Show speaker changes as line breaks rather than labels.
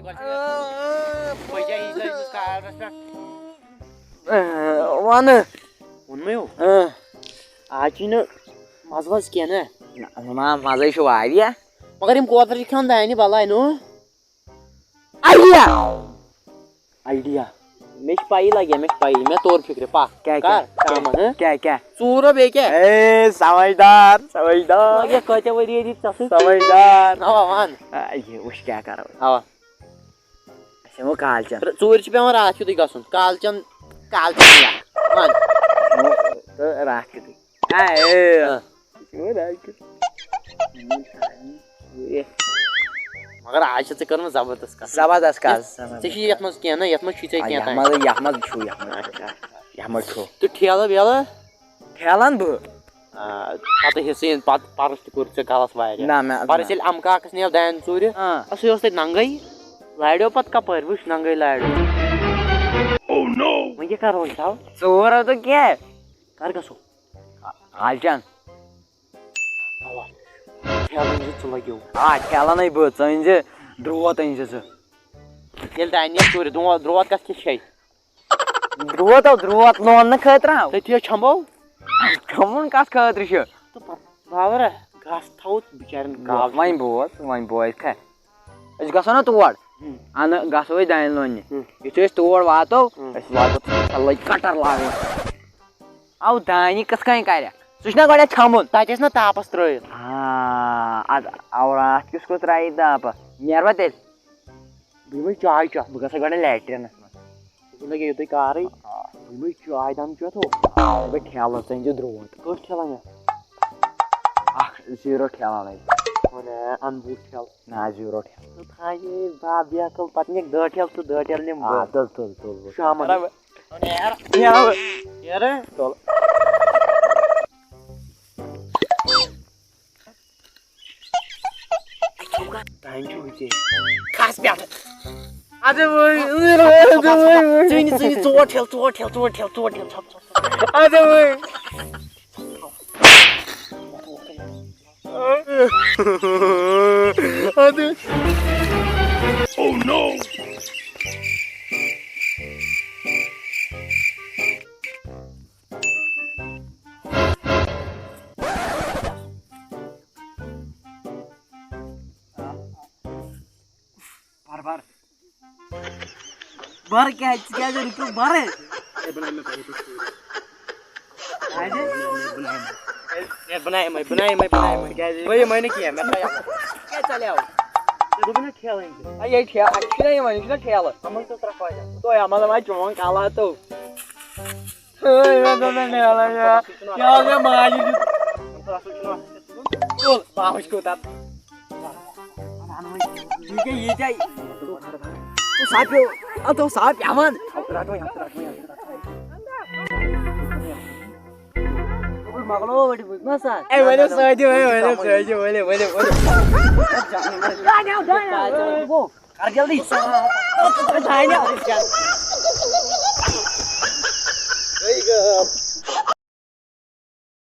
One
आज मज क्या
मजे
मगर कोतर खान दाने बल नो
आइडिया
आइडिया मे पी लगे मे पी मे तोर फिक्र पा
क्या
चूर बे क्या
समझदार समझदार
कत वरी दी
समझदार
वन
ये उस क्या कर
हवा
वो कालचन
चूर पे रात युत गन कालचन वन
रात
मगर आज कर जबरदस्त
जबरदस्त
ये
तो
ठेल वेल
ठेलन बह
पत हिस्से परस तह गलस परस अमकाकस नेव दान चूर सह तक नंगे लाड़ो पत कपर वुच नंगे लाड़ो वो क्या करो
चोर तो क्या
कर गो
कालचन
लगो
ठेलन बह चे द्रोत अन
दान चूर द्रोत कस
द्रोत लोन खतर
तथी छमो
छमुन कस खतर
बाबर घास थो बिचार
वन बोज खा गो ना तोड़ अन गो दान लोन यु तोड़ वातो लग कटर लागन आव दान कस कर सह गो छमुन
तत ना तापस त्रो
रात किस त्रा ताप नेरवा तेल
बह चाय चा
बह ग गो लैट्रिन
लगे युत कार बह चाय दम चो
ठेल चे द्रोत
कस ठेला मे
0 ठेल
अनबूट ठेल
ना 0 ठेल
थाये बा बेकल पत निक 10 ठेल तो 10 ठेल निम
तुल
शाम यार तुल खास प्यार अरे चोर ठेल अरे Oh no!
बार क्या रुको बार
बनाए वही मैंने किया मैं क्या चले आओ ना खेलेंगे
ये ठेल वन ठेल
हम तो तरफ
तो हमारा चौन काला तो तो साफ यामन
मगलो बड़ी मसा
ए वाले सजो वाले
कर जल्दी
There you go.